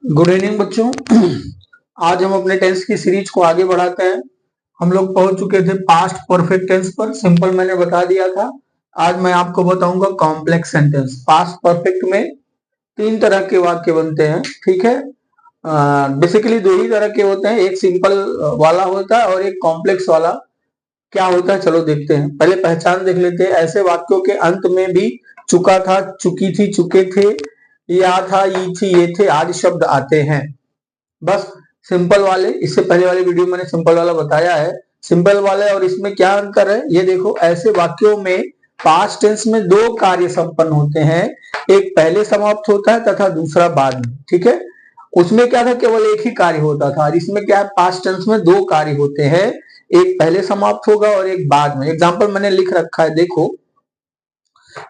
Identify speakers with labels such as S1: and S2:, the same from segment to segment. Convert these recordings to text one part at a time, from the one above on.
S1: Good evening बच्चों। आज हम अपने टेंस की सीरीज को आगे बढ़ाते हैं। हम लोग पहुंच चुके थे पास्ट परफेक्ट टेंस पर। सिंपल मैंने बता दिया था। आज मैं आपको बताऊंगा कॉम्प्लेक्स सेंटेंस। पास्ट परफेक्ट में तीन तरह के वाक्य बनते हैं, ठीक है। बेसिकली दो ही तरह के होते हैं, एक सिंपल वाला होता है और एक कॉम्प्लेक्स वाला। क्या होता है चलो देखते हैं। पहले पहचान देख लेते हैं। ऐसे वाक्यों के अंत में भी चुका था, चुकी थी, चुके थे, या था, ये थी, ये थे आदि शब्द आते हैं। बस सिंपल वाले, इससे पहले वाले वीडियो में मैंने सिंपल वाला बताया है। सिंपल वाले और इसमें क्या अंतर है ये देखो। ऐसे वाक्यों में पास्ट टेंस में दो कार्य संपन्न होते हैं, एक पहले समाप्त होता है तथा दूसरा बाद में, ठीक है। उसमें क्या था, केवल एक ही कार्य होता था, और इसमें क्या है, पास्ट टेंस में दो कार्य होते हैं, एक पहले समाप्त होगा और एक बाद में। एग्जाम्पल मैंने लिख रखा है, देखो।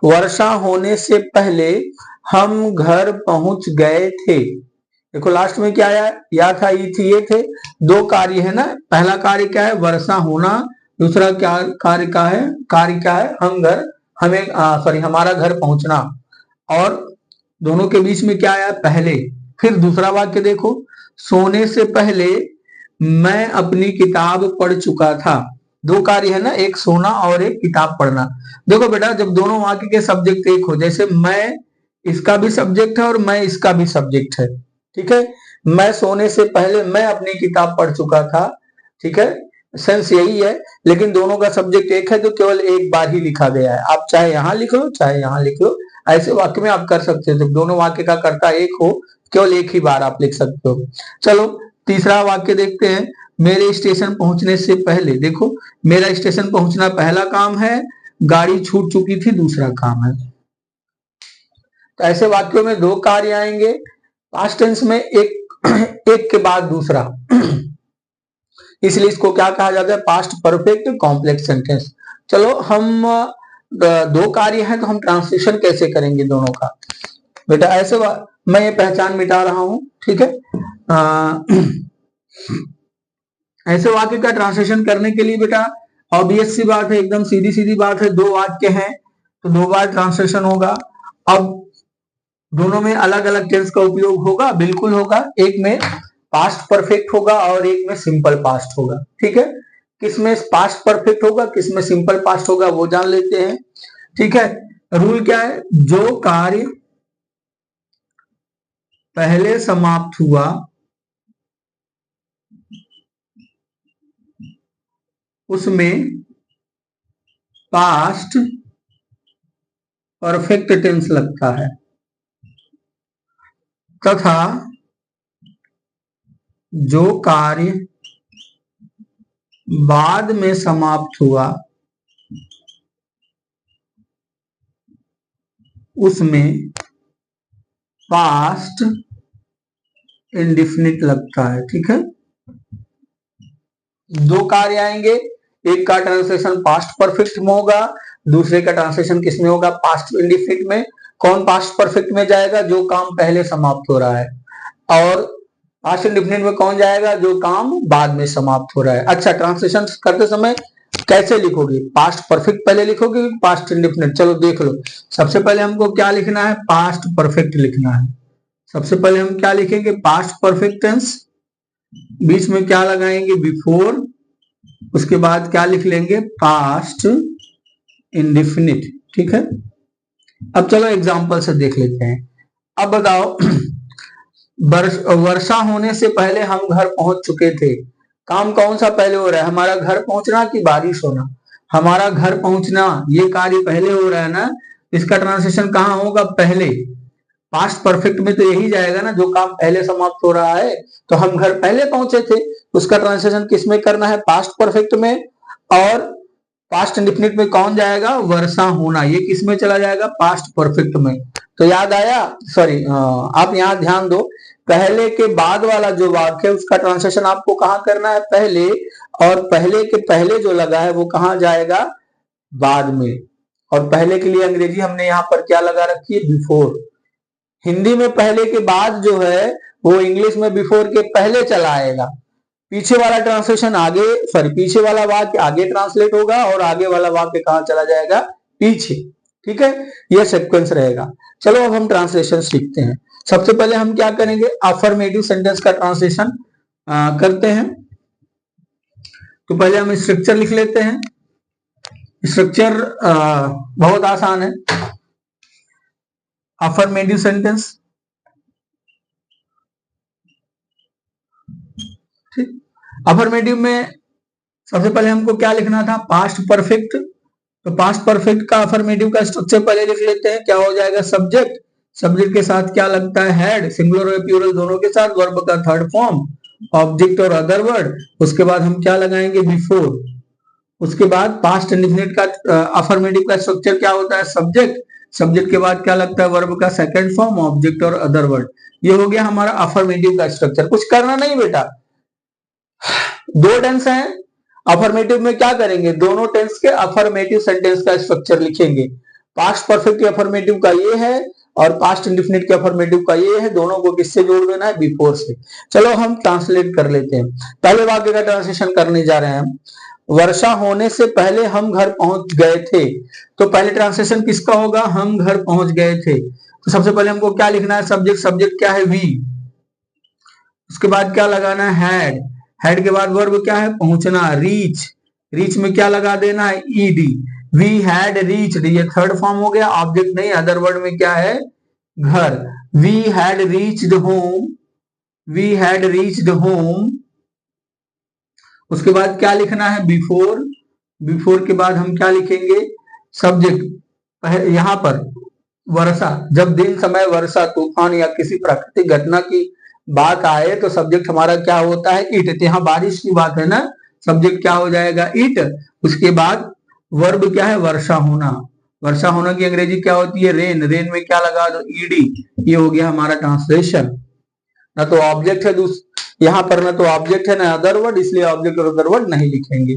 S1: वर्षा होने से पहले हम घर पहुंच गए थे। देखो लास्ट में क्या आया, या था, ये थी, ये थे। दो कार्य है ना। पहला कार्य क्या है, वर्षा होना। दूसरा क्या कार्य का है, कार्य क्या है, हमारा घर पहुंचना। और दोनों के बीच में क्या आया, पहले। फिर दूसरा वाक्य देखो, सोने से पहले मैं अपनी किताब पढ़ चुका था। दो कार्य है ना, एक सोना और एक किताब पढ़ना। देखो बेटा, जब दोनों वाक्य के सब्जेक्ट एक हो, जैसे मैं इसका भी सब्जेक्ट है और मैं इसका भी सब्जेक्ट है, ठीक है। मैं सोने से पहले मैं अपनी किताब पढ़ चुका था, ठीक है। सेंस यही है, लेकिन दोनों का सब्जेक्ट एक है तो केवल एक बार ही लिखा गया है। आप चाहे यहां लिख लो चाहे यहां लिख लो, ऐसे वाक्य में आप कर सकते हो। जब दोनों वाक्य का कर्ता एक हो, केवल एक ही बार आप लिख सकते हो। चलो तीसरा वाक्य देखते हैं। मेरे स्टेशन पहुंचने से पहले, देखो मेरा स्टेशन पहुंचना पहला काम है, गाड़ी छूट चुकी थी दूसरा काम है। तो ऐसे वाक्यों में दो कार्य आएंगे, पास्ट टेंस में एक एक के बाद दूसरा। इसलिए इसको क्या कहा जाता है, पास्ट परफेक्ट कॉम्प्लेक्स सेंटेंस। चलो हम दो कार्य हैं तो हम ट्रांसलेशन कैसे करेंगे दोनों का। बेटा ऐसे मैं ये पहचान मिटा रहा हूं, ठीक है। ऐसे वाक्य का ट्रांसलेशन करने के लिए बेटा ऑब्वियस सी बात है, एकदम सीधी सीधी बात है। दो वाक्य हैं तो दो बार ट्रांसलेशन होगा। अब दोनों में अलग अलग टेंस का उपयोग होगा, बिल्कुल होगा। एक में पास्ट परफेक्ट होगा और एक में सिंपल पास्ट होगा, ठीक है। किसमें पास्ट परफेक्ट होगा, किसमें सिंपल पास्ट होगा, वो जान लेते हैं, ठीक है। रूल क्या है, जो कार्य पहले समाप्त हुआ उसमें पास्ट परफेक्ट टेंस लगता है, तथा जो कार्य बाद में समाप्त हुआ उसमें पास्ट इंडिफिनिट लगता है, ठीक है। दो कार्य आएंगे, एक का ट्रांसलेशन पास्ट परफेक्ट में होगा, दूसरे का ट्रांसलेशन किस में होगा, पास्ट इंडिफिनिट में। कौन पास्ट परफेक्ट में जाएगा, जो काम पहले समाप्त हो रहा है। और पास्ट इंडिफिनिट में कौन जाएगा, जो काम बाद में समाप्त हो रहा है। अच्छा, ट्रांसलेशन करते समय कैसे लिखोगे, पास्ट परफेक्ट पहले लिखोगे, पास्ट इंडिफिनिट। चलो देख लो। सबसे पहले हमको क्या लिखना है, पास्ट परफेक्ट लिखना है। सबसे पहले हम क्या लिखेंगे, पास्ट परफेक्ट टेंस, बीच में क्या लगाएंगे, बिफोर, उसके बाद क्या लिख लेंगे, पास्ट इंडिफिनिट, ठीक है। अब चलो एग्जांपल से देख लेते हैं। अब बताओ, वर्षा होने से पहले हम घर पहुंच चुके थे। काम कौन सा पहले हो रहा है, हमारा घर पहुंचना कि बारिश होना। हमारा घर पहुंचना ये कार्य पहले हो रहा है ना, इसका ट्रांसलेशन कहाँ होगा, पहले। पास्ट परफेक्ट में तो यही जाएगा ना, जो काम पहले समाप्त हो रहा है। तो हम घर पहले पहुंचे थे, उसका ट्रांसलेशन किस में करना है, पास्ट परफेक्ट में। और पास्ट इंडिफिनिट में कौन जाएगा, वर्षा होना, ये किस में चला जाएगा, पास्ट परफेक्ट में। तो याद आया, सॉरी आप यहां ध्यान दो, पहले के बाद वाला जो वाक्य है उसका ट्रांसलेशन आपको कहां करना है, पहले। और पहले के पहले जो लगा है वो कहां जाएगा, बाद में। और पहले के लिए अंग्रेजी हमने यहां पर क्या लगा रखी है, बिफोर। हिंदी में पहले के बाद जो है वो इंग्लिश में बिफोर के पहले चला आएगा। पीछे वाला ट्रांसलेशन आगे, सॉरी पीछे वाला वाक्य आगे ट्रांसलेट होगा और आगे वाला वाक्य कहां चला जाएगा, पीछे, ठीक है। यह सीक्वेंस रहेगा। चलो अब हम ट्रांसलेशन सीखते हैं। सबसे पहले हम क्या करेंगे, अफर्मेटिव सेंटेंस का ट्रांसलेशन करते हैं। तो पहले हम स्ट्रक्चर लिख लेते हैं। स्ट्रक्चर बहुत आसान है। अफर्मेटिव सेंटेंस, ठीक। अफर्मेटिव में सबसे पहले हमको क्या लिखना था, पास्ट परफेक्ट। तो पास्ट परफेक्ट का अफर्मेटिव का स्ट्रक्चर पहले लिख लेते हैं। क्या हो जाएगा, सब्जेक्ट, सब्जेक्ट के साथ क्या लगता है, हेड, सिंगुलर और प्लूरल दोनों के साथ, वर्ब का थर्ड फॉर्म, ऑब्जेक्ट और अदर वर्ड। उसके बाद हम क्या लगाएंगे, बिफोर। उसके बाद पास्ट इंडेफिनिट का अफर्मेटिव का स्ट्रक्चर क्या होता है, सब्जेक्ट, सब्जेक्ट के बाद क्या लगता है, वर्ब का सेकंड फॉर्म, ऑब्जेक्ट और अदर वर्ड। ये हो गया हमारा अफर्मेटिव का स्ट्रक्चर। कुछ करना नहीं बेटा, दो टेंस हैं। अफर्मेटिव में क्या करेंगे, दोनों टेंस के अफर्मेटिव सेंटेंस का स्ट्रक्चर लिखेंगे। पास्ट परफेक्ट के अफर्मेटिव का ये है और पास्ट इंडेफिनिट के अफर्मेटिव का ये है। दोनों को किससे जोड़ देना है, बिफोर से। चलो हम ट्रांसलेट कर लेते हैं। पहले वाक्य का ट्रांसलेशन करने जा रहे हैं हम। वर्षा होने से पहले हम घर पहुंच गए थे। तो पहले ट्रांसलेशन किसका होगा, हम घर पहुंच गए थे। तो सबसे पहले हमको क्या लिखना है, सब्जेक्ट, सब्जेक्ट क्या है, वी। उसके बाद क्या लगाना है, हैड, हेड के बाद वर्ब क्या है, पहुंचना, रीच, रीच में क्या लगा देना है, ईडी। वी हैड रीच्ड, ये थर्ड फॉर्म हो गया, ऑब्जेक्ट नहीं, अदर वर्ड में क्या है, घर। We had reached home, we had reached home. उसके बाद क्या लिखना है, बिफोर, बिफोर के बाद हम क्या लिखेंगे, सब्जेक्ट। यहां पर वर्षा, जब दिन समय वर्षा, तूफान या किसी प्राकृतिक घटना की बात आए तो सब्जेक्ट हमारा क्या होता है, इट। तो यहाँ बारिश की बात है ना, सब्जेक्ट क्या हो जाएगा, इट। उसके बाद वर्ब क्या है, वर्षा होना। वर्षा होना की अंग्रेजी क्या होती है, रेन, रेन में क्या लगा दो, ईडी। ये हो गया हमारा ट्रांसलेशन। ना तो ऑब्जेक्ट है यहाँ पर, ना तो ऑब्जेक्ट है ना अदर वर्ड, इसलिए ऑब्जेक्ट और अदर वर्ड नहीं लिखेंगे।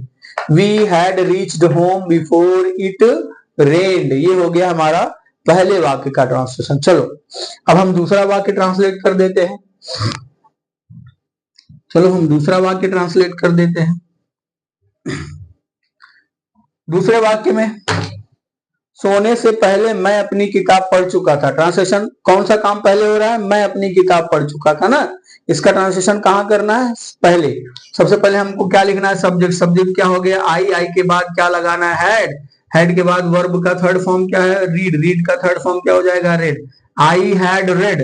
S1: We had reached home before it rained, ये हो गया हमारा पहले वाक्य का ट्रांसलेशन। चलो अब हम दूसरा वाक्य ट्रांसलेट कर देते हैं। चलो हम दूसरा वाक्य ट्रांसलेट कर देते हैं। दूसरे वाक्य में, सोने से पहले मैं अपनी किताब पढ़ चुका था। ट्रांसलेशन, कौन सा काम पहले हो रहा है, मैं अपनी किताब पढ़ चुका था ना। इसका ट्रांसलेशन कहाँ करना है, पहले। सबसे पहले हमको क्या लिखना है, सब्जेक्ट, सब्जेक्ट क्या हो गया, आई, आई के बाद क्या लगाना है, हैड, हैड के बाद वर्ब का थर्ड फॉर्म क्या है, रीड, रीड का थर्ड फॉर्म क्या हो जाएगा, रेड। आई हैड रेड,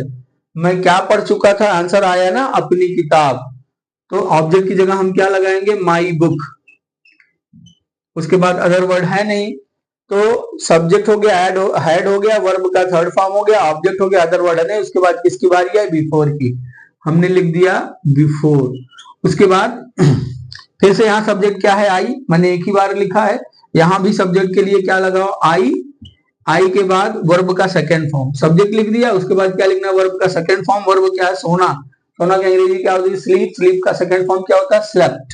S1: मैं क्या पढ़ चुका था, आंसर आया ना, अपनी किताब। तो ऑब्जेक्ट की जगह हम क्या लगाएंगे, माई बुक। उसके बाद अदर वर्ड है नहीं, तो सब्जेक्ट हो गया, हेड हो गया, वर्ब का थर्ड फॉर्म हो गया, ऑब्जेक्ट हो गया, अदर वर्ड है नहीं। उसके बाद किसकी बारी है, बिफोर की। हमने लिख दिया बिफोर। उसके बाद फिर से यहाँ सब्जेक्ट क्या है, आई, मैंने एक ही बार लिखा है। यहां भी सब्जेक्ट के लिए क्या लगाओ, आई, आई के बाद वर्ब का सेकेंड फॉर्म, सब्जेक्ट लिख दिया। उसके बाद क्या लिखना, वर्ब का सेकेंड फॉर्म, वर्ब क्या है, सोना, सोना की अंग्रेजी क्या होती है, स्लीप, स्लीप का सेकेंड फॉर्म क्या होता है, स्लेप्ट।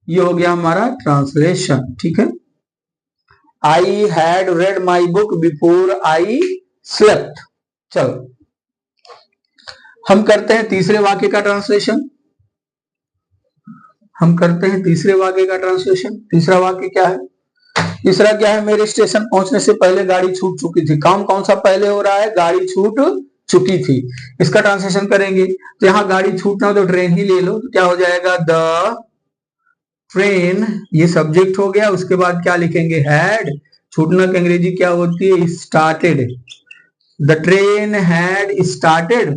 S1: ये हो गया हमारा ट्रांसलेशन, ठीक है। I had read my book before I slept. चलो हम करते हैं तीसरे वाक्य का ट्रांसलेशन। हम करते हैं तीसरे वाक्य का ट्रांसलेशन। तीसरा वाक्य क्या है, तीसरा क्या है, मेरे स्टेशन पहुंचने से पहले गाड़ी छूट चुकी थी। काम कौन सा पहले हो रहा है, गाड़ी छूट चुकी थी। इसका ट्रांसलेशन करेंगे तो यहाँ गाड़ी छूटना हो तो ट्रेन ही ले लो। तो क्या हो जाएगा, द ट्रेन, ये सब्जेक्ट हो गया। उसके बाद क्या लिखेंगे, हैड, छूटना की अंग्रेजी क्या होती है, started. The train had started.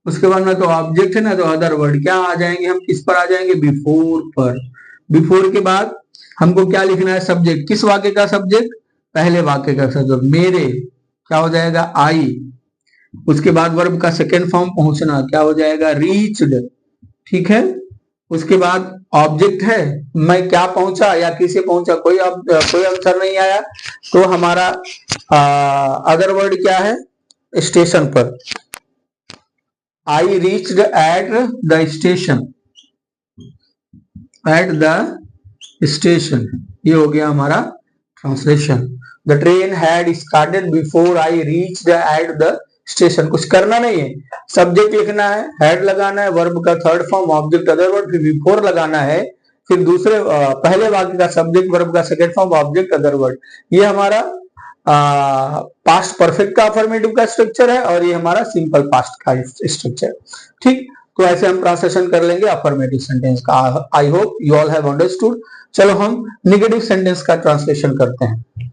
S1: उसके बाद ना तो ऑब्जेक्ट है ना तो अदर वर्ड, क्या आ जाएंगे हम, किस पर आ जाएंगे, बिफोर पर। बिफोर के बाद हमको क्या लिखना है, सब्जेक्ट, किस वाक्य का सब्जेक्ट, पहले वाक्य का सब्जेक्ट, मेरे, क्या हो जाएगा, आई। उसके बाद वर्ब का सेकेंड फॉर्म, पहुंचना, क्या हो जाएगा, रीच्ड, ठीक है। उसके बाद ऑब्जेक्ट है, मैं क्या पहुंचा या किसे पहुंचा, कोई आंसर नहीं आया। तो हमारा अदर वर्ड क्या है, स्टेशन पर। I reached at the station, at the station, ये हो गया हमारा translation. The train had started before I reached at the station. कुछ करना नहीं है, सब्जेक्ट लिखना है, हेड लगाना है, वर्ब का third form, object other word, फिर बिफोर लगाना है, फिर दूसरे पहले वाक्य का सब्जेक्ट, वर्ब का second form, object other word. ये हमारा पास्ट परफेक्ट का अफर्मेटिव का स्ट्रक्चर है और ये हमारा सिंपल पास्ट का स्ट्रक्चर। ठीक, तो ऐसे हम ट्रांसलेशन कर लेंगे अफर्मेटिव सेंटेंस का। I hope you all have understood. चलो हम नेगेटिव सेंटेंस का ट्रांसलेशन करते हैं।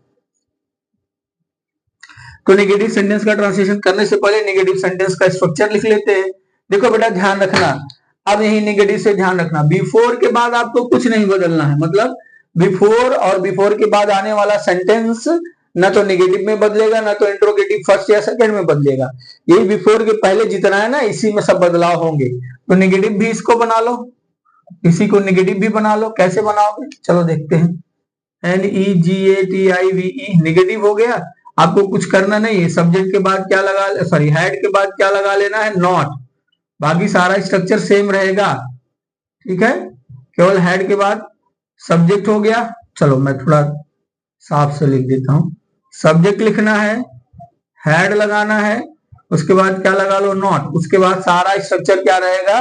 S1: तो नेगेटिव सेंटेंस का ट्रांसलेशन करने से पहले नेगेटिव सेंटेंस का स्ट्रक्चर लिख लेते हैं। देखो बेटा ध्यान रखना, अब यही नेगेटिव से ध्यान रखना, बिफोर के बाद आपको कुछ नहीं बदलना है। मतलब बिफोर और बिफोर के बाद आने वाला सेंटेंस ना तो नेगेटिव में बदलेगा ना तो इंट्रोगेटिव फर्स्ट या सेकंड में बदलेगा। यही बिफोर के पहले जितना है ना इसी में सब बदलाव होंगे। तो नेगेटिव भी इसको बना लो, इसी को नेगेटिव भी बना लो। कैसे बनाओगे चलो देखते हैं। NEGATIVE नेगेटिव हो गया। आपको कुछ करना नहीं है, सब्जेक्ट के बाद क्या लगा, सॉरी हेड के बाद क्या लगा लेना है, नॉट। बाकी सारा स्ट्रक्चर सेम रहेगा। ठीक है, केवल हेड के बाद सब्जेक्ट हो गया। चलो मैं थोड़ा साफ से लिख देता हूं। सब्जेक्ट लिखना है, हेड लगाना है, उसके बाद क्या लगा लो, नॉट। उसके बाद सारा स्ट्रक्चर क्या रहेगा,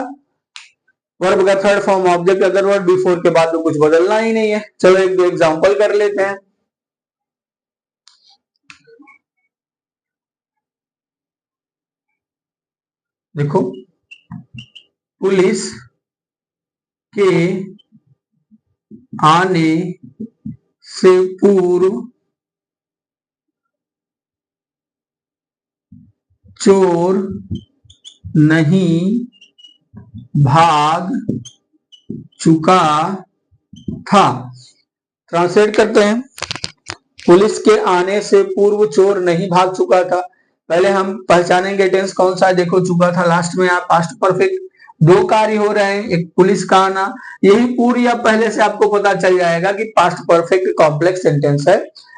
S1: वर्ब का third form object other word before के बाद तो कुछ बदलना ही नहीं है। चलो एक दो एग्जांपल कर लेते हैं। देखो, पुलिस के आने से पूर्व चोर नहीं भाग चुका था। ट्रांसलेट करते हैं। पुलिस के आने से पूर्व चोर नहीं भाग चुका था। पहले हम पहचानेंगे टेंस कौन सा है। देखो चुका था लास्ट में, आप पास्ट परफेक्ट। दो कार्य हो रहे हैं, एक पुलिस का आना, यही पूरी अब पहले से आपको पता चल जाएगा कि पास्ट परफेक्ट कॉम्प्लेक्स सेंटेंस है।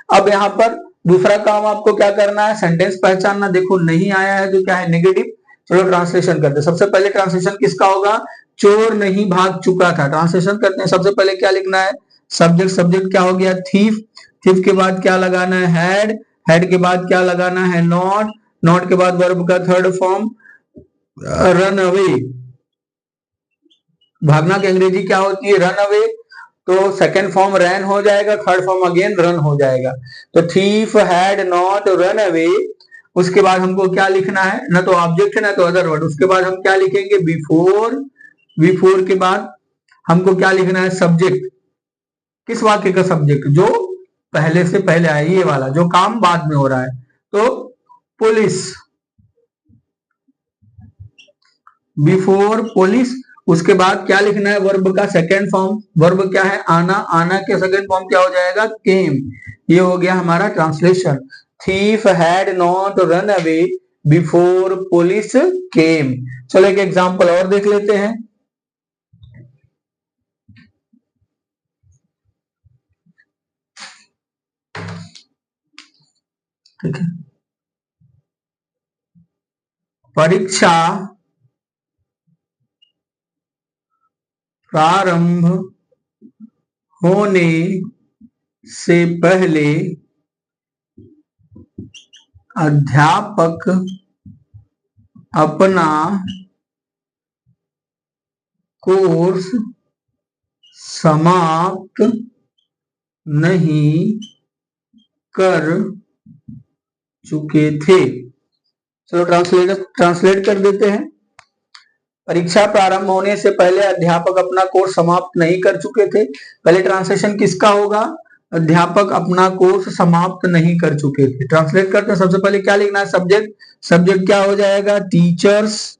S1: अब यहाँ पर दूसरा काम आपको क्या करना है, सेंटेंस पहचानना। देखो नहीं आया है तो क्या है, नेगेटिव। चलो ट्रांसलेशन करते हैं। सबसे पहले ट्रांसलेशन किसका होगा, चोर नहीं भाग चुका था। ट्रांसलेशन करते हैं। सबसे पहले क्या लिखना है, सब्जेक्ट। सब्जेक्ट क्या हो गया, थीफ। थीफ के बाद क्या लगाना है, हैड। हैड के बाद क्या लगाना है, नॉट। नॉट के बाद वर्ब का थर्ड फॉर्म रन अवे। भागना की अंग्रेजी क्या होती है, रन अवे। तो सेकंड फॉर्म रैन हो जाएगा, थर्ड फॉर्म अगेन रन हो जाएगा। तो thief, had, not, run away. उसके बाद हमको क्या लिखना है, ना तो ऑब्जेक्ट है ना तो अदर वर्ड। उसके बाद हम क्या लिखेंगे, बिफोर। बिफोर के बाद हमको क्या लिखना है, सब्जेक्ट। किस वाक्य का सब्जेक्ट, जो पहले से पहले आया, ये वाला जो काम बाद में हो रहा है। तो पुलिस, बिफोर पुलिस। उसके बाद क्या लिखना है, वर्ब का सेकेंड फॉर्म। वर्ब क्या है, आना। आना के सेकेंड फॉर्म क्या हो जाएगा, केम। ये हो गया हमारा translation. Thief had not run away before police केम। चलो एक एग्जांपल और देख लेते हैं। ठीक है, परीक्षा प्रारंभ होने से पहले अध्यापक अपना कोर्स समाप्त नहीं कर चुके थे। चलो ट्रांसलेट कर देते हैं। परीक्षा प्रारंभ होने से पहले अध्यापक अपना कोर्स समाप्त नहीं कर चुके थे। पहले ट्रांसलेशन किसका होगा, अध्यापक अपना कोर्स समाप्त नहीं कर चुके थे। ट्रांसलेट करते हैं। सबसे पहले क्या लिखना है, सब्जेक्ट। सब्जेक्ट क्या हो जाएगा, टीचर्स।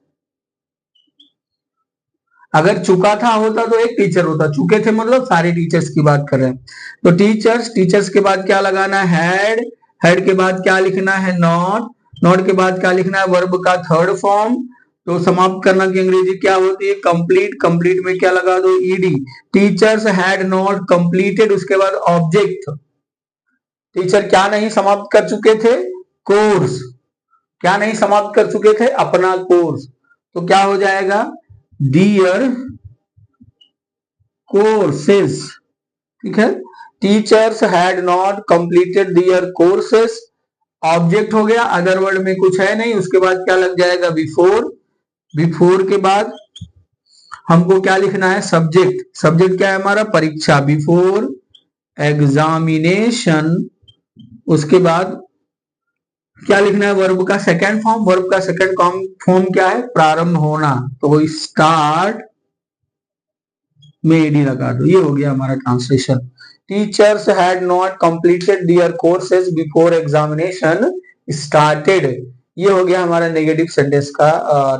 S1: अगर चुका था होता तो एक टीचर होता, चुके थे मतलब सारे टीचर्स की बात कर रहे हैं। तो टीचर्स, टीचर्स के बाद क्या लगाना है, हैड। हैड के बाद क्या लिखना है, नॉट। नॉट के बाद क्या लिखना है, वर्ब का थर्ड फॉर्म। तो समाप्त करना की अंग्रेजी क्या होती है, कंप्लीट। कंप्लीट में क्या लगा दो, ED. Teachers had not completed. उसके बाद ऑब्जेक्ट। टीचर क्या नहीं समाप्त कर चुके थे, कोर्स। क्या नहीं समाप्त कर चुके थे, अपना कोर्स। तो क्या हो जाएगा, दियर कोर्सेस। ठीक है, teachers had not completed their courses. Object हो गया, अदर वर्ड में कुछ है नहीं। उसके बाद क्या लग जाएगा, बिफोर। बिफोर के बाद हमको क्या लिखना है, सब्जेक्ट। सब्जेक्ट क्या है हमारा, परीक्षा। बिफोर एग्जामिनेशन उसके बाद क्या लिखना है, वर्ब का सेकंड फॉर्म। वर्ब का सेकंड फॉर्म क्या है, प्रारंभ होना, तो स्टार्ट में एडी लगा दो। ये हो गया हमारा translation. Teachers had not completed there courses before examination started. ये हो गया हमारा नेगेटिव सेंटेंस का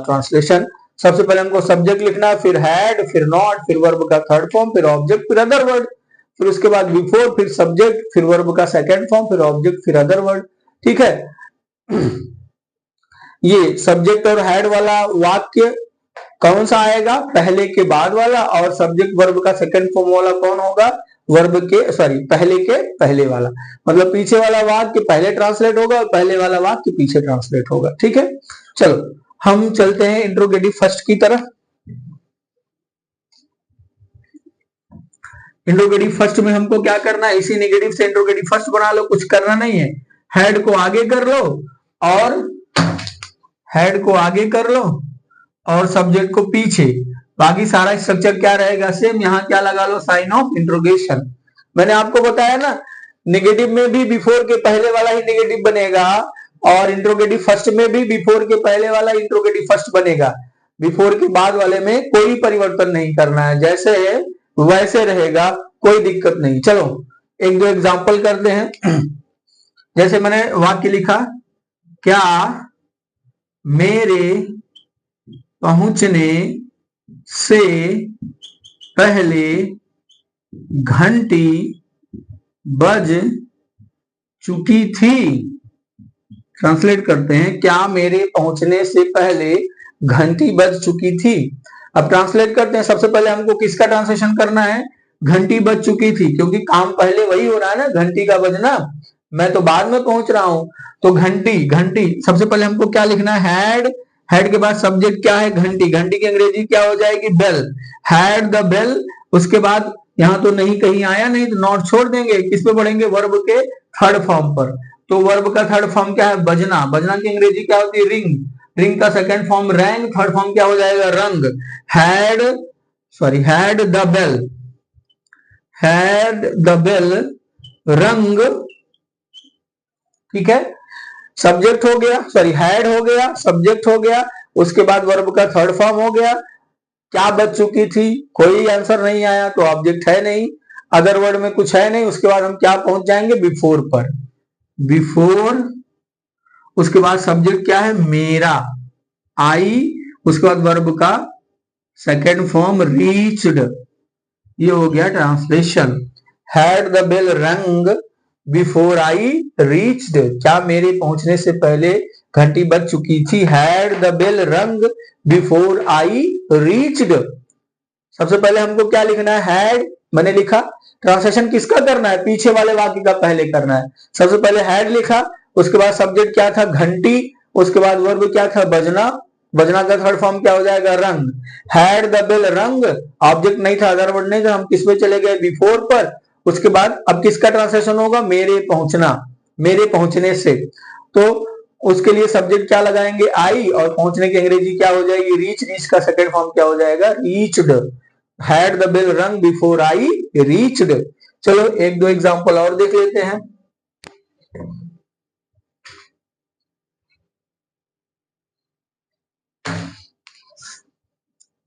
S1: ट्रांसलेशन। सबसे पहले हमको सब्जेक्ट लिखना है, फिर हैड, फिर नॉट, फिर वर्ब का थर्ड फॉर्म, फिर ऑब्जेक्ट, फिर अदर वर्ड, फिर उसके बाद बिफोर, फिर सब्जेक्ट, फिर वर्ब का सेकंड फॉर्म, फिर ऑब्जेक्ट, फिर अदर वर्ड। ठीक है। ये सब्जेक्ट और हेड वाला वाक्य कौन सा आएगा, पहले के बाद वाला, और सब्जेक्ट वर्ब का सेकंड फॉर्म वाला कौन होगा, वर्ब के पहले के पहले वाला। मतलब पीछे वाला वाक्य पहले ट्रांसलेट होगा और पहले वाला वाक्य पीछे ट्रांसलेट होगा। ठीक है, चलो हम चलते हैं इंट्रोगेटिव फर्स्ट की तरफ। इंट्रोगेटिव फर्स्ट में हमको क्या करना है, इसी नेगेटिव से इंट्रोगेटिव फर्स्ट बना लो, कुछ करना नहीं है। हेड को आगे कर लो और हेड को आगे कर लो और सब्जेक्ट को पीछे। बाकी सारा स्ट्रक्चर क्या रहेगा, सेम। यहां क्या लगा लो, साइन ऑफ इंट्रोगेशन। मैंने आपको बताया ना, नेगेटिव में भी बिफोर के पहले वाला ही नेगेटिव बनेगा और इंट्रोगेटिव फर्स्ट में भी बिफोर के पहले वाला इंट्रोगेटिव फर्स्ट बनेगा। बिफोर के बाद वाले में कोई परिवर्तन नहीं करना है, जैसे है वैसे रहेगा, कोई दिक्कत नहीं। चलो एक दो एग्जांपल करते हैं। जैसे मैंने वाक्य लिखा, क्या मेरे पहुंचने से पहले घंटी बज चुकी थी। ट्रांसलेट करते हैं, क्या मेरे पहुंचने से पहले घंटी बज चुकी थी। अब ट्रांसलेट करते हैं। सबसे पहले हमको किसका ट्रांसलेशन करना है, घंटी बज चुकी थी, क्योंकि काम पहले वही हो रहा है ना, घंटी का बजना। मैं तो बाद में पहुंच रहा हूं, तो घंटी घंटी सबसे पहले हमको क्या लिखना है, हैड। हैड के बाद सब्जेक्ट क्या है, घंटी। घंटी की अंग्रेजी क्या हो जाएगी, बेल। Had the bell. उसके बाद यहां तो नहीं कहीं आया, नहीं तो नॉट छोड़ देंगे, किस पे पढ़ेंगे, वर्ब के थर्ड फॉर्म पर। तो वर्ब का थर्ड फॉर्म क्या है, बजना। बजना की अंग्रेजी क्या होती है, रिंग। रिंग का second form rang, third form क्या हो जाएगा, rung. Had had the bell, had the bell rung. ठीक है, सब्जेक्ट हो गया, हैड हो गया, सब्जेक्ट हो गया, उसके बाद वर्ब का थर्ड फॉर्म हो गया। क्या बच चुकी थी, कोई आंसर नहीं आया तो ऑब्जेक्ट है नहीं, अदर वर्ड में कुछ है नहीं। उसके बाद हम क्या पहुंच जाएंगे, बिफोर पर। बिफोर, उसके बाद सब्जेक्ट क्या है, मेरा, आई। उसके बाद वर्ब का सेकेंड फॉर्म रीच्ड। ये हो गया ट्रांसलेशन। हैड द बेल रंग बिफोर आई रीच्ड। क्या मेरे पहुंचने से पहले घंटी बज चुकी थी। हैड द बेल रंग बिफोर आई रीच्ड। सबसे पहले हमको क्या लिखना है, हैड मैंने लिखा। ट्रांसलेशन किसका करना है, पीछे वाले वाक्य का पहले करना है। सबसे पहले हैड लिखा, उसके बाद सब्जेक्ट क्या था, घंटी। उसके बाद वर्ब क्या था, बजना। बजना का थर्ड फॉर्म क्या हो जाएगा, रंग। हैड द बेल रंग, ऑब्जेक्ट नहीं था, अदर वर्ड नहीं था, हम किस पे चले गए, बिफोर पर। उसके बाद अब किसका ट्रांसलेशन होगा, मेरे पहुंचना, मेरे पहुंचने से। तो उसके लिए सब्जेक्ट क्या लगाएंगे, आई, और पहुंचने की अंग्रेजी क्या हो जाएगी, रीच। रीच का सेकंड फॉर्म क्या हो जाएगा, रीच्ड। हैड द बेल रंग बिफोर आई रीच्ड। चलो एक दो एग्जांपल और देख लेते हैं।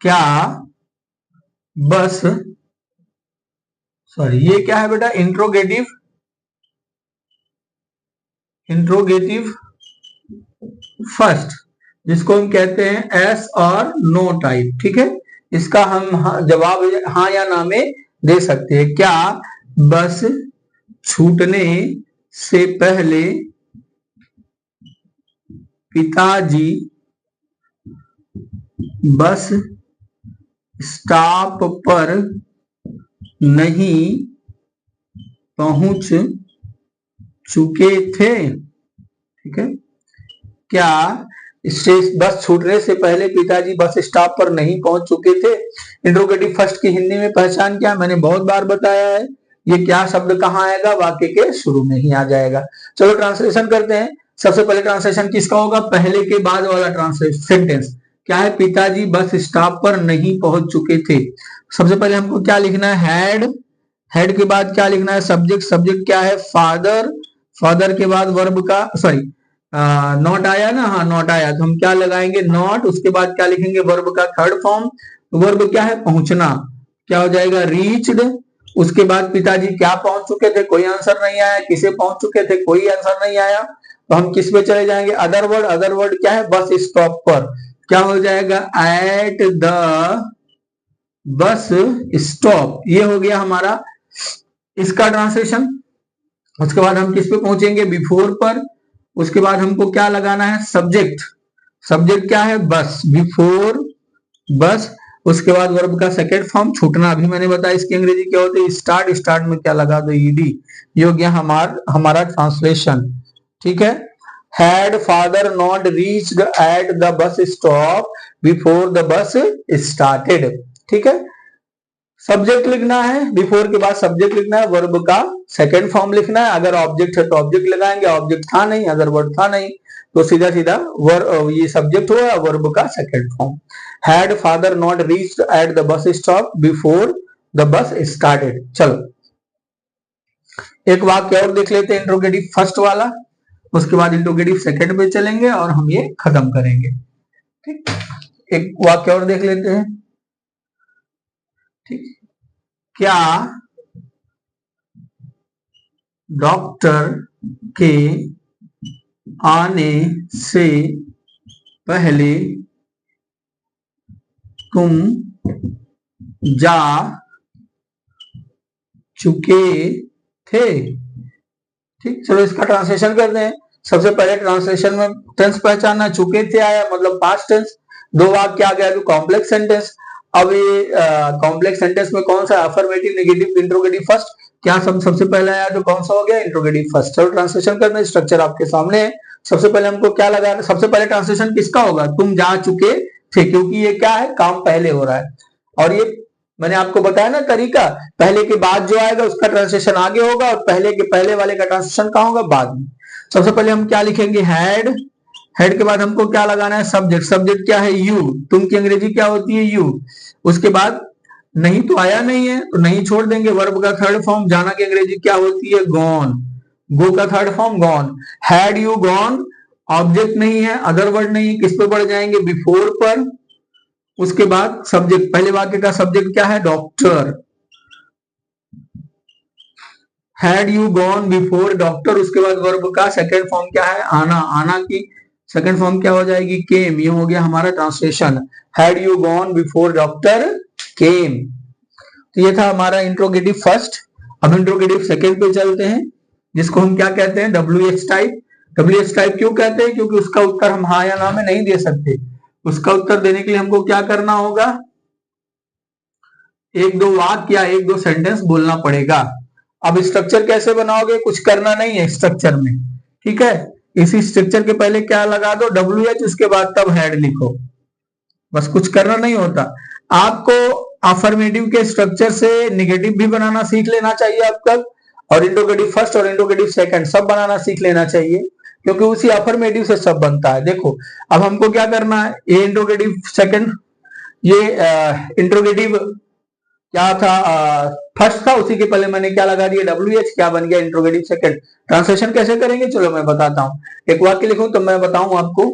S1: क्या बस, ये क्या है बेटा, इंट्रोगेटिव, इंट्रोगेटिव फर्स्ट, जिसको हम कहते हैं एस और नो टाइप। ठीक है, इसका हम जवाब हाँ या ना में दे सकते हैं। क्या बस छूटने से पहले पिताजी बस स्टॉप पर नहीं पहुंच चुके थे। ठीक है, क्या बस छूटने से पहले पिताजी बस स्टॉप पर नहीं पहुंच चुके थे। इंट्रोगेटिव फर्स्ट की हिंदी में पहचान क्या, मैंने बहुत बार बताया है। ये क्या शब्द कहाँ आएगा, वाक्य के शुरू में ही आ जाएगा। चलो ट्रांसलेशन करते हैं। सबसे पहले ट्रांसलेशन किसका होगा, पहले के बाद वाला ट्रांसलेशन सेंटेंस क्या है, पिताजी बस स्टॉप पर नहीं पहुंच चुके थे। सबसे पहले हमको क्या लिखना है, हैड। हैड के बाद क्या लिखना है, सब्जेक्ट। सब्जेक्ट क्या है, फादर। फादर के बाद वर्ब का सॉरी नॉट आया ना, हाँ नॉट आया, तो हम क्या लगाएंगे नॉट, उसके बाद क्या लिखेंगे वर्ब का थर्ड फॉर्म, वर्ब क्या है पहुंचना, क्या हो जाएगा रीच्ड। उसके बाद पिताजी क्या पहुंच चुके थे, कोई आंसर नहीं आया, किसे पहुंच चुके थे, कोई आंसर नहीं आया, तो हम किस पे चले जाएंगे अदर वर्ड, अदर वर्ड क्या है बस स्टॉप पर, क्या हो जाएगा एट द बस स्टॉप, ये हो गया हमारा इसका ट्रांसलेशन। उसके बाद हम किस पे पहुंचेंगे बिफोर पर, उसके बाद हमको क्या लगाना है सब्जेक्ट, सब्जेक्ट क्या है बस, बिफोर बस। उसके बाद वर्ब का सेकेंड फॉर्म छूटना, अभी मैंने बताया इसकी अंग्रेजी क्या होती है स्टार्ट, स्टार्ट में क्या लगा दो ईडी, ये हो गया हमारा ट्रांसलेशन। ठीक है, had father not reached at the bus stop before the bus started. ठीक है, सब्जेक्ट लिखना है, बिफोर के बाद सब्जेक्ट लिखना है, वर्ब का सेकंड फॉर्म लिखना है, अगर ऑब्जेक्ट है तो ऑब्जेक्ट लगाएंगे, ऑब्जेक्ट था नहीं, अगर वर्ब था नहीं तो सीधा सीधा ये सब्जेक्ट हुआ वर्ब का second form. Had father not reached at the bus stop before the bus started. चलो एक वाक्य और देख लेते हैं इंट्रोगेटिव फर्स्ट वाला, उसके बाद इंट्रोगेटिव सेकंड पे चलेंगे और हम ये खत्म करेंगे। ठीक, एक वाक्य और देख लेते हैं। ठीक, क्या डॉक्टर के आने से पहले तुम जा चुके थे। ठीक, चलो इसका ट्रांसलेशन करते हैं। सबसे पहले ट्रांसलेशन में टेंस पहचानना, चुके थे आया मतलब पास्ट टेंस, दो वाक्य आ गया तो कॉम्प्लेक्स सेंटेंस। अब ये कॉम्प्लेक्स सेंटेंस में कौन सा अफर्मेटिव नेगेटिव इंट्रोगेटिव फर्स्ट, क्या सबसे पहले आया तो कौन सा हो गया इंट्रोगेटिव फर्स्ट। चलो ट्रांसलेशन करना, स्ट्रक्चर आपके सामने है। सबसे पहले हमको क्या लगाना, सबसे पहले ट्रांसलेशन किसका होगा तुम जा चुके थे, क्योंकि ये क्या है काम पहले हो रहा है, और ये मैंने आपको बताया ना तरीका, पहले के बाद जो आएगा उसका ट्रांसलेशन आगे होगा और पहले के पहले वाले का ट्रांसलेशन कहां होगा बाद में। सबसे पहले हम क्या लिखेंगे हैड, हेड के बाद हमको क्या लगाना है सब्जेक्ट, सब्जेक्ट क्या है यू, तुम की अंग्रेजी क्या होती है यू। उसके बाद नहीं तो आया नहीं है तो नहीं छोड़ देंगे, वर्ब का थर्ड फॉर्म, जाना की अंग्रेजी क्या होती है गॉन, गो का third form gone. Had you gone, object नहीं है, अदर वर्ड नहीं है, किस पे बढ़ जाएंगे बिफोर पर। उसके बाद सब्जेक्ट, पहले वाक्य का सब्जेक्ट क्या है doctor, had you gone before doctor. उसके बाद वर्ब का सेकंड फॉर्म क्या है आना, आना की सेकंड फॉर्म क्या हो जाएगी केम, ये हो गया हमारा translation, had you gone before doctor केम। तो ये था हमारा इंट्रोगेटिव फर्स्ट। अब इंट्रोगेटिव सेकंड पे चलते हैं, जिसको हम क्या कहते हैं W H type. W H type क्यों कहते हैं, क्योंकि उसका उत्तर हम हाँ या ना में नहीं दे सकते, उसका उत्तर देने के लिए हमको क्या करना होगा, एक दो वाक्य या एक दो सेंटेंस बोलना पड़ेगा। अब स्ट्रक्चर कैसे बनाओगे, कुछ करना नहीं है स्ट्रक्चर में, ठीक है, इसी स्ट्रक्चर के पहले क्या लगा दो डब्ल्यू एच, उसके बाद तब हेड लिखो, बस कुछ करना नहीं होता। आपको अफर्मेटिव के स्ट्रक्चर से निगेटिव भी बनाना सीख लेना चाहिए अब तक, और इंट्रोगेटिव फर्स्ट और इंट्रोगेटिव सेकंड सब बनाना सीख लेना चाहिए, क्योंकि उसी अफर्मेटिव से सब बनता है। देखो अब हमको क्या करना है, ये इंट्रोगेटिव सेकंड, ये इंट्रोगेटिव क्या था फर्स्ट था, उसी के पहले मैंने क्या लगा दिया डब्ल्यू एच, क्या बन गया इंट्रोगेटिव सेकंड। ट्रांसलेशन कैसे करेंगे चलो मैं बताता हूं, एक वाक्य लिखूं तो मैं बताऊं आपको।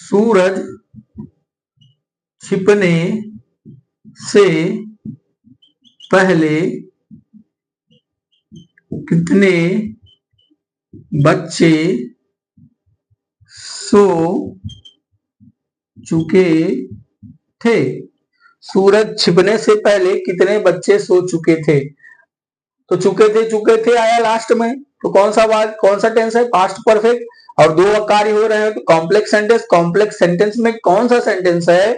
S1: सूरज छिपने से पहले कितने बच्चे सो चुके थे, सूरज छिपने से पहले कितने बच्चे सो चुके थे। तो चुके थे आया लास्ट में, तो कौन सा बात कौन सा टेंस है पास्ट परफेक्ट, और दो कार्य हो रहे हैं तो कॉम्प्लेक्स सेंटेंस, कॉम्प्लेक्स सेंटेंस में कौन सा सेंटेंस है,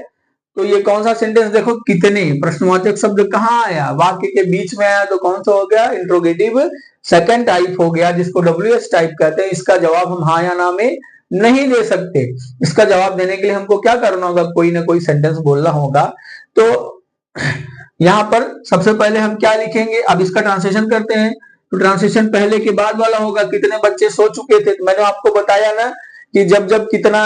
S1: तो ये कौन सा सेंटेंस देखो कितने, प्रश्नवाचक शब्द कहाँ आया वाक्य के बीच में आया, तो कौन सा हो गया इंट्रोगेटिव सेकंड टाइप हो गया, जिसको डब्ल्यू एस टाइप कहते हैं। इसका जवाब हम हाँ या ना में नहीं दे सकते, इसका जवाब देने के लिए हमको क्या करना होगा, कोई ना कोई सेंटेंस बोलना होगा। तो यहां पर सबसे पहले हम क्या लिखेंगे, अब इसका ट्रांसलेशन करते हैं, तो ट्रांसलेशन पहले के बाद वाला होगा कितने बच्चे सो चुके थे। तो मैंने आपको बताया ना कि जब जब कितना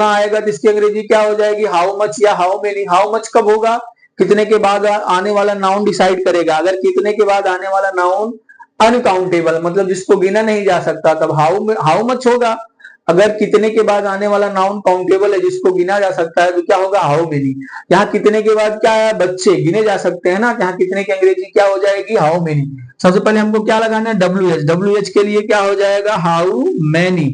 S1: आएगा तो इसकी अंग्रेजी क्या हो जाएगी हाउ मच या हाउ मेनी। हाउ मच कब होगा, कितने के बाद आने वाला नाउन डिसाइड करेगा। अगर कितने के बाद आने वाला नाउन अनकाउंटेबल मतलब जिसको गिना नहीं जा सकता तब हाउ मच होगा। अगर कितने के बाद आने वाला नाउन काउंटेबल है जिसको गिना जा सकता है तो क्या होगा, हाउ मेनी। यहाँ कितने के बाद क्या है, बच्चे गिने जा सकते हैं ना, यहाँ कितने की अंग्रेजी क्या हो जाएगी, हाउ मेनी। सबसे पहले हमको क्या लगाना है, डब्ल्यू एच के लिए क्या हो जाएगा, हाउ मेनी।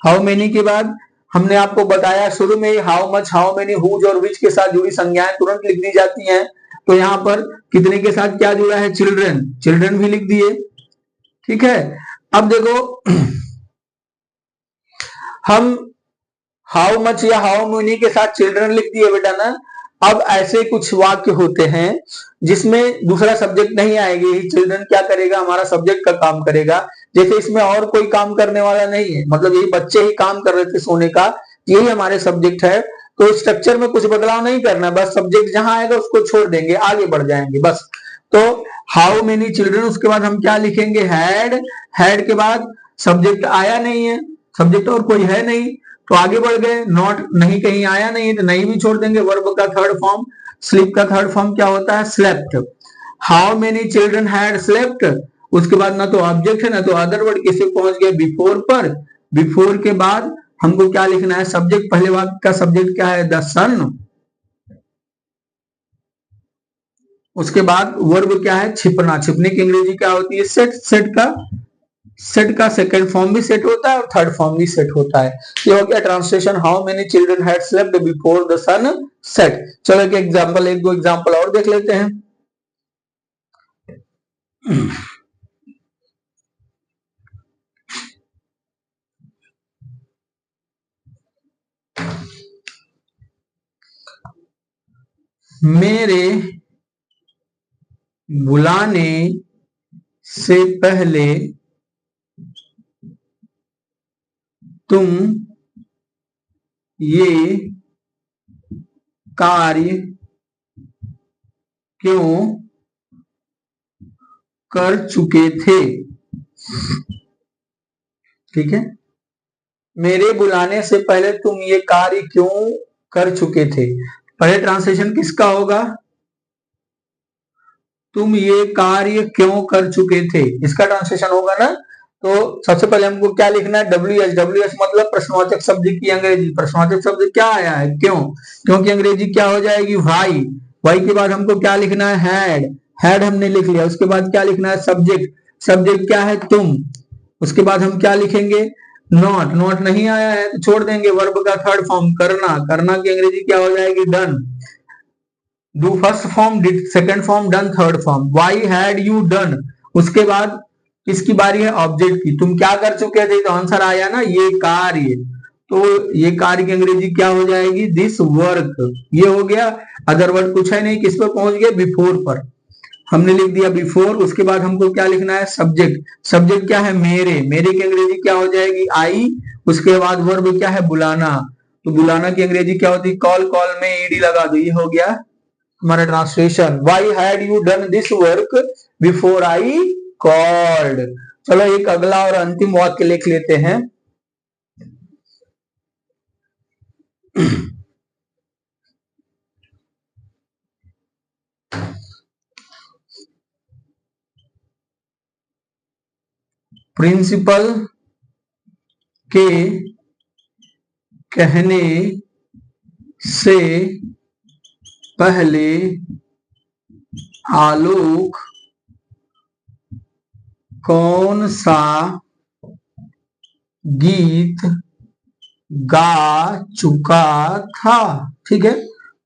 S1: हाउ मेनी के बाद हमने आपको बताया शुरू में how much, how many, whose और विच के साथ जुड़ी संज्ञाएं तुरंत लिख दी जाती हैं। तो यहाँ पर कितने के साथ क्या जुड़ा है, चिल्ड्रन, चिल्ड्रन भी लिख दिए। ठीक है, अब देखो हम हाउ मच या हाउ मेनी के साथ चिल्ड्रन लिख दिए बेटा ना। अब ऐसे कुछ वाक्य होते हैं जिसमें दूसरा सब्जेक्ट नहीं आएगी, चिल्ड्रन क्या करेगा, हमारा सब्जेक्ट का काम करेगा। जैसे इसमें और कोई काम करने वाला नहीं है, मतलब यही बच्चे ही काम कर रहे थे सोने का, यही हमारे सब्जेक्ट है। तो स्ट्रक्चर में कुछ बदलाव नहीं करना, बस सब्जेक्ट जहां आएगा उसको छोड़ देंगे, आगे बढ़ जाएंगे बस। तो हाउ मेनी चिल्ड्रन, उसके बाद हम क्या लिखेंगे, हैड के बाद सब्जेक्ट आया नहीं है, सब्जेक्ट और कोई है नहीं तो आगे बढ़ गए। नॉट नहीं कहीं आया नहीं तो नहीं भी छोड़ देंगे। वर्ब का थर्ड फॉर्म, स्लीप का थर्ड फॉर्म क्या होता है, slept. How many children had slept, उसके बाद ना तो ऑब्जेक्ट है ना तो अदर वर्ड, किसे पहुंच गए बिफोर पर। बिफोर के बाद हमको क्या लिखना है, सब्जेक्ट, पहले वाक्य का सब्जेक्ट क्या है, द सन। उसके बाद वर्ब क्या है, छिपना, छिपने की अंग्रेजी क्या होती है, सेट। सेट का सेकंड फॉर्म भी सेट होता है और थर्ड फॉर्म भी सेट होता है। ये हो गया translation, how many children had slept before the sun set. चलो एक एग्जांपल, एक दो एग्जांपल और देख लेते हैं। मेरे बुलाने से पहले तुम ये कार्य क्यों कर चुके थे। ठीक है, मेरे बुलाने से पहले तुम ये कार्य क्यों कर चुके थे। पहले ट्रांसलेशन किसका होगा, तुम ये कार्य क्यों कर चुके थे, इसका ट्रांसलेशन होगा ना। तो सबसे पहले हमको क्या लिखना है, डब्ल्यू एच मतलब प्रश्नवाचक शब्द की अंग्रेजी। प्रश्नवाचक शब्द क्या आया है, क्यों, क्योंकि अंग्रेजी क्या हो जाएगी, वाई। वाई के बाद हमको क्या लिखना है, हैड हमने लिख लिया। उसके बाद क्या लिखना है, सब्जेक्ट, सब्जेक्ट क्या है, तुम। उसके बाद हम क्या लिखेंगे, नॉट, नॉट नहीं आया है तो छोड़ देंगे। वर्ब का थर्ड फॉर्म करना, करना की अंग्रेजी क्या हो जाएगी, done. Do first form, did second form, done third form. Why had you done, उसके बाद किसकी बारी है, ऑब्जेक्ट की। तुम क्या कर चुके थे तो आंसर आया ना, ये कार्य। तो ये कार्य की अंग्रेजी क्या हो जाएगी, दिस वर्क। ये हो गया। अदर वर्ड कुछ है नहीं, किस पर पहुंच गए, बिफोर पर। हमने लिख दिया बिफोर। उसके बाद हमको क्या लिखना है, सब्जेक्ट। सब्जेक्ट क्या है, मेरे, मेरे की अंग्रेजी क्या हो जाएगी, आई। उसके बाद वर्ब क्या है, बुलाना। तो बुलाना की अंग्रेजी क्या होती है, कॉल, कॉल में ईडी लगा दो। ये हो गया हमारा translation, why had you done this work before I called. चलो एक अगला और अंतिम वाक्य लिख लेते हैं। प्रिंसिपल के कहने से पहले आलोक कौन सा गीत गा चुका था। ठीक है,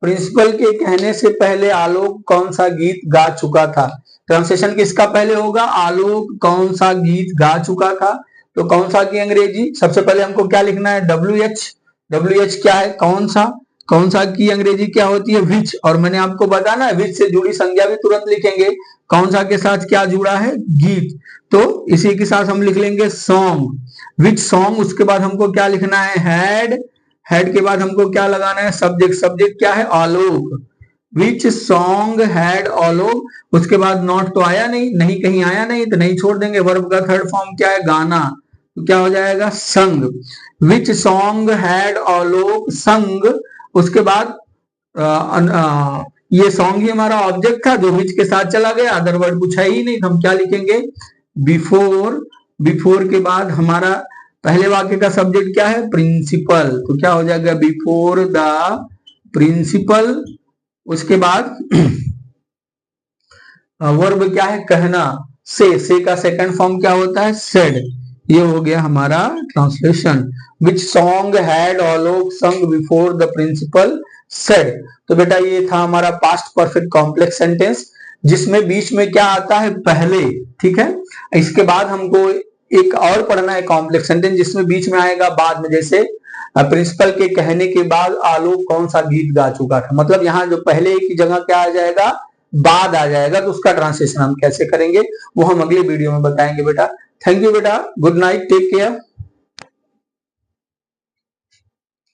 S1: प्रिंसिपल के कहने से पहले आलोक कौन सा गीत गा चुका था। ट्रांसलेशन किसका पहले होगा, आलोक कौन सा गीत गा चुका था। तो कौन सा की अंग्रेजी, सबसे पहले हमको क्या लिखना है, डब्ल्यू एच। डब्ल्यू एच क्या है, कौन सा। कौन सा की अंग्रेजी क्या होती है, विच। और मैंने आपको बताया ना, विच से जुड़ी संज्ञा भी तुरंत लिखेंगे। कौन सा के साथ क्या जुड़ा है, गीत। तो इसी के साथ हम लिख लेंगे सॉन्ग, विच सॉन्ग। उसके बाद हमको क्या लिखना है, हैड। हैड के बाद हमको क्या लगाना है, सब्जेक्ट। सब्जेक्ट क्या है, आलोक। विच सॉन्ग हैड आलोक। उसके बाद नॉट तो आया नहीं, नहीं कहीं आया नहीं तो नहीं छोड़ देंगे। वर्ब का थर्ड फॉर्म क्या है, गाना। तो क्या हो जाएगा, संग। विच सॉन्ग हैड आलोक संग। उसके बाद ये सॉन्ग ही हमारा ऑब्जेक्ट था जो विच के साथ चला गया, अदर वर्ड कुछ है ही नहीं, तो हम क्या लिखेंगे, बिफोर। बिफोर के बाद हमारा पहले वाक्य का सब्जेक्ट क्या है, प्रिंसिपल, तो क्या हो जाएगा, बिफोर द प्रिंसिपल। उसके बाद वर्ब क्या है, कहना, से का सेकंड फॉर्म क्या होता है, सेड। ये हो गया हमारा ट्रांसलेशन। विच सॉन्ग हैड ऑलोक संग बिफोर द प्रिंसिपल सेड। तो बेटा ये था हमारा पास्ट परफेक्ट कॉम्प्लेक्स सेंटेंस, जिसमें बीच में क्या आता है, पहले। ठीक है, इसके बाद हमको एक और पढ़ना है कॉम्प्लेक्स सेंटेंस, जिसमें बीच में आएगा बाद में, जैसे प्रिंसिपल के कहने के बाद आलोक कौन सा गीत गा चुका था, मतलब यहाँ जो पहले की जगह क्या आ जाएगा, बाद आ जाएगा, तो उसका ट्रांसलेशन हम कैसे करेंगे वो हम अगले वीडियो में बताएंगे बेटा। थैंक यू बेटा, गुड नाइट, टेक केयर।